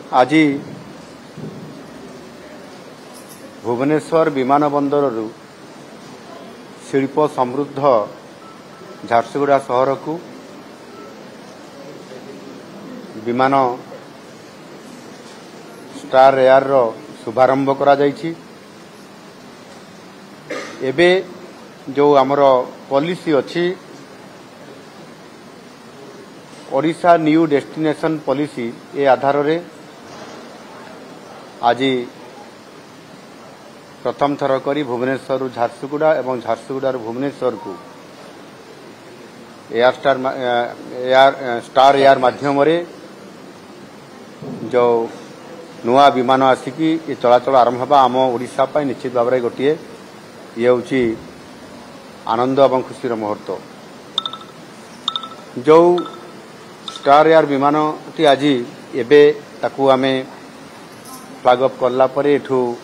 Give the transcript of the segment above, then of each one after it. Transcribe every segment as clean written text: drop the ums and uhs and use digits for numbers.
आज भुवनेश्वर विमानबंदर शिल्प समृद्ध झारसुगुड़ा सहर को विमान स्टार एयर रो शुभारंभ करा जायछि। एबे जो आमर पॉलिसी अच्छी Odisha new destination policy A आधार रे आज प्रथम थर करी भुवनेश्वर झारसुगुड़ा एवं झारसुगुड़ा भुवनेश्वर को स्टार एयर माध्यम रे जो नुआ विमान आसिकी ये चलाचल आरंभ होगा आम ओडिशा पाई निश्चित भाव में गोटे ये हूँ आनंद और खुशी मुहूर्त। जो स्टार एयर विमान टी आज एबे ताकू आमे फ्लैग अप करला परे एठू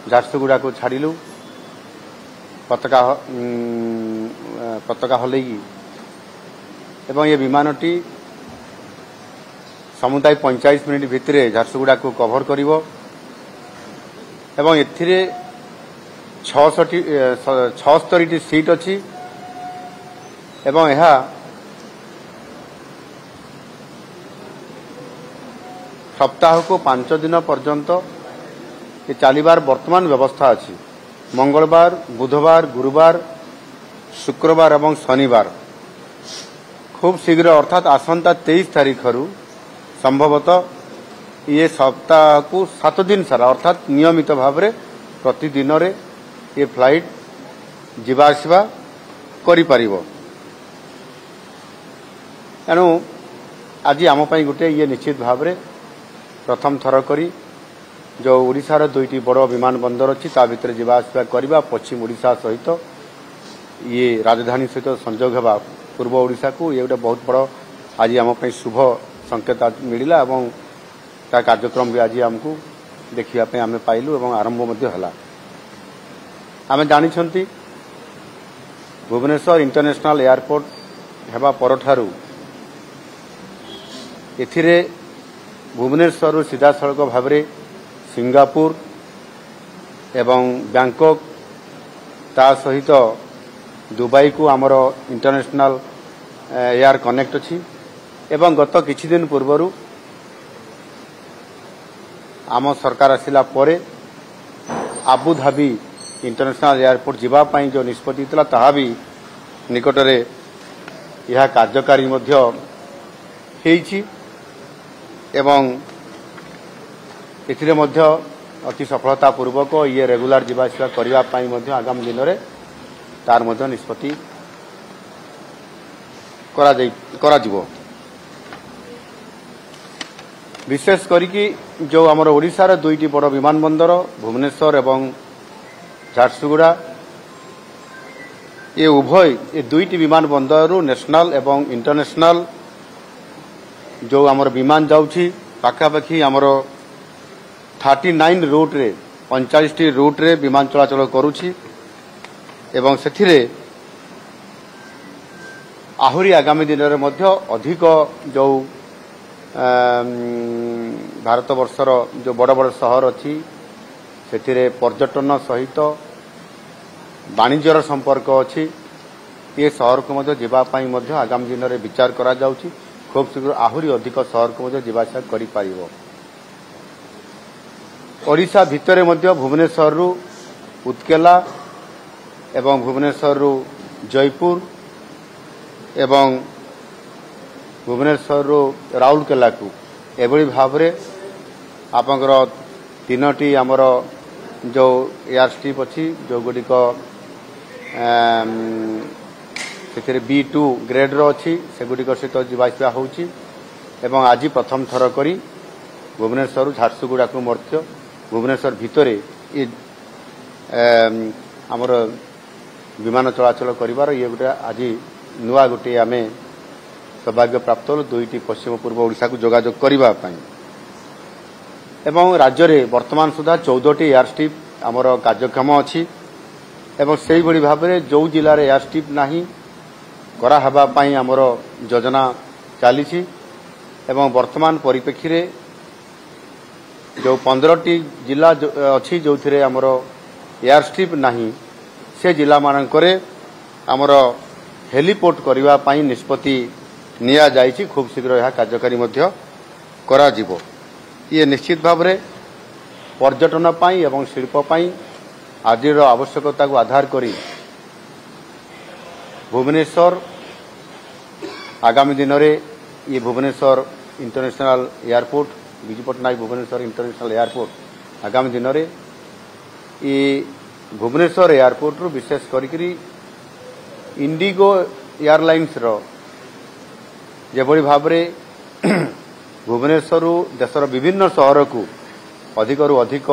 झारसुगुड़ा को छाड़िलु पताका हलैकी एवं ये विमानटी समुदाय 45 मिनिट भितर झारसुगुड़ा को कभर करिवो एवं एथिरे 76 सीट अच्छी एवं यह सप्ताह को 5 दिन पर्यंत ये चलिबार वर्तमान व्यवस्था अच्छी। मंगलवार बुधवार गुरुवार शुक्रवार एवं शनिवार खूब शीघ्र अर्थात आसंता 23 तारीख रु संभवतः ये सप्ताह को 7 दिन सारा अर्थात नियमित भाव में प्रतिदिन रे ये फ्लाइट जीवा आसवा करि परिबो। एणु आज आम पई गोटे ये निश्चित भाव में प्रथम थर करी जो ओडिशार दुईटी बड़ विमान बंदर अच्छी ता भितर जीवा आसवा करबा पश्चिम ओडिशा सहित ये राजधानी सहित संजोग होगा पूर्व ओडिशा को ये गोटे बहुत बड़ आज आम पई शुभ संकेत मिला एवं ता कार्यक्रम भी आज आमको देखिया आम पाइलु एवं आरंभ मध्य हला। आम जानी भुवनेश्वर इंटरनेशनल एयरपोर्ट हेबा परठारु एथिरे भुवनेश्वर सीधा सड़क भाव में सिंगापुर एवं बैंकॉक ता सहित दुबई को आमर इंटरनेशनल एयर कनेक्ट अच्छी एवं गत किछि दिन पूर्वरु आम सरकार आसिला परे आबुधाबी इंटरनेशनल एयरपोर्ट जीवा पाई जो निष्पत्ति थला ताहा भी निकटरे यह कार्यकारी मध्य हेइछि एवं एथिरे मध्य अति सफलता पूर्वक ये रेगुलर जीवा आसिया करबा पाई मध्य आगामी दिन रे तार मध्य निष्पत्ति करा जिवो। विशेष करिकी जो आमर ओडिशार दुईटी बड़ विमान बंदर भुवनेश्वर एवं झारसुगुड़ा ये उभय ये दुईटी विमान बंदर नेशनल एवं इंटरनेशनल जो आमर विमान जाउछि पाखापाखि आमर 39 रूट रे 45 रूट रे विमान चलाचल करुछि एवं सेथिरे आहुरी आगामी दिन रे मध्य अधिक जो भारत वर्षर जो बड़ बड़ सहर अच्छी से पर्यटन सहित वाणिज्यर संपर्क अच्छी ये सहर को मध्य जीवापाई मध्य आगामी दिन में विचार करा जाउछि। खूब शीघ्र आहुरी अधिक सहर को मध्य जीवासा करि पारिबो। ओडिशा भितरे मध्य भुवनेश्वर रु उत्केला एवं भुवनेश्वर रु जयपुर एवं भुवनेश्वर राउरकेला को एभली भाव में आपंकर 3टी आमर जो एयर स्ट्रिप अच्छी जो गुड़िक से B2 ग्रेड रो अच्छी से गुड़िक सहित जीवाशिया होउछि एवं आज प्रथम थर करी भुवनेश्वर झारसुगुड़ा को मध्य भुवनेश्वर भितरे ये आमर विमान चलाचल करिवार ये गोटे आज नुआ गोटे आमे सौभाग्य प्राप्त हल दुईटी पश्चिम पूर्व ओडिशा को जोगाजोग करबा पई एवं राज्य रे वर्तमान सुधा 14टी एयर स्ट्रिप आमर कार्यक्षम अच्छी एवं से भली भाव में जो जिले में एयर स्ट्रिप नहीं करा हबा पई आमर योजना चली एवं वर्तमान परिप्रेक्षी रे जो 15टी जिला अच्छी जो थे आमर एयर स्ट्रिप नहीं से जिला मानकरे आमर हेलीपोर्ट करने निष्पत्ति निया जाइछि। खूब शीघ्र यह कार्यकारी मध्य करा जिवो। ये निश्चित भाव में पर्यटन पाई एवं शिल्प पाई आजिर आवश्यकता को आधार करी भुवनेश्वर आगामी दिन में ये Bhubaneswar international airport Biju Patnaik Bhubaneswar international airport आगामी दिन में ये भुवनेश्वर एयरपोर्ट रु विशेष करी इंडिगो एयरलाइंस रो जेभली भाव में भुवनेश्वर देशर विभिन्न सहर को अधिकरू अधिक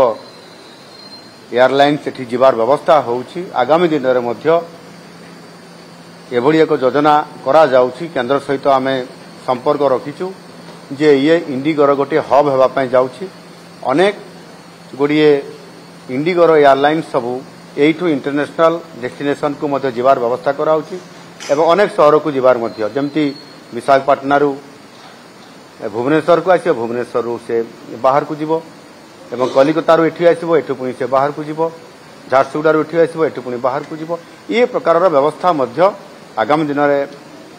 एयरलाइन सेठी जीवार व्यवस्था होउछि। आगामी दिन में मध्य एभली एक योजना करा जाउछि। केंद्र सहित आमे संपर्क रखिछु जे ये इंडिगोर गोटे हब हेबापै जाउछि। अनेक गुड़िए इंडिगोर एयरलाइन सबू एठू इंटरनेशनल डेस्टिनेशन को मध्य जीवार व्यवस्था कराउछि एवं अनेक सहर को जीवार मध्य जमती विशाखापट्टनम भुवनेश्वर को आसो भुवनेश्वर से बाहर को जीव एवं कलिकतारू एठी आसो एठू पुणी से बाहर को जीव झारसुगुड़ारू एठी आसो एठू पुणी बाहर को जीव। ये प्रकार व्यवस्था मध्य आगामी दिन में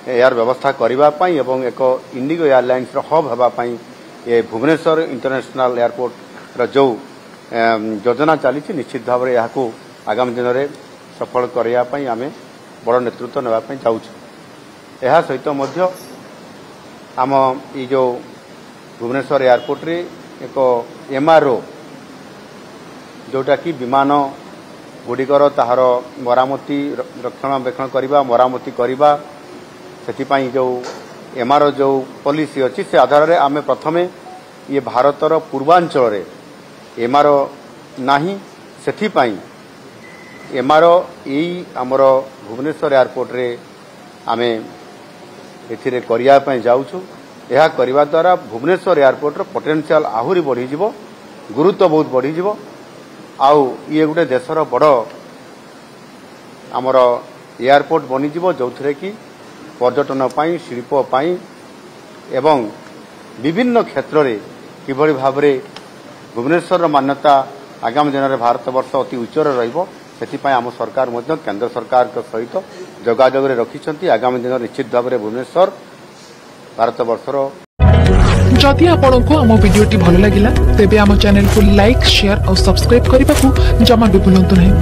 एयर व्यवस्था करने एवं एक इंडिगो एयरलाइंस हब होगापाई ये भुवनेश्वर इंटरनेशनल एयरपोर्ट जो योजना चली निश्चित भाव में यहाँ आगामी दिन में सफल करने आम बड़ नेतृत्व नापी जाऊँ। यह सहित आम ये जो भुवनेश्वर एयरपोर्ट रे एक MRO जोटा कि विमान गुड़िकर ताहार मरामती रक्षणाबेक्षण करवा मरामती करवा से जो MRO जो पॉलिसी अच्छी से आधार में आम प्रथम ये भारतर पूर्वांचल रे MRO नाही सेथिपाई MRO यही आमर भुवनेश्वर एयरपोर्ट रे आमे एथिरे करिया पय जाउछु। यह करने द्वारा भुवनेश्वर एयरपोर्ट रो पोटेंशियल आहुरी बढ़ी जिवो, गुरुत्व बहुत बढ़ी जिवो। आउ ये गोटे देशर बड़ आमर एयरपोर्ट बनी जिवो जो थे कि पर्यटन पाई शिल्प पाई एवं विभिन्न क्षेत्र में किभली भाव में भुवनेश्वर मान्यता आगामी दिन में भारत वर्ष अति उच्चर रहिबो। सेथिपाई आम सरकार मध्य केंद्र सरकार के सहित जोगाजोग रखिछंती। आगामी दिन निश्चित भाव में भुवनेश्वर भारत वर्षर। जदि आपंक आम भिडी भल लगा तेब आम चैनल को लाइक शेयर और सब्सक्राइब करने को जमा भी भूलु नहीं।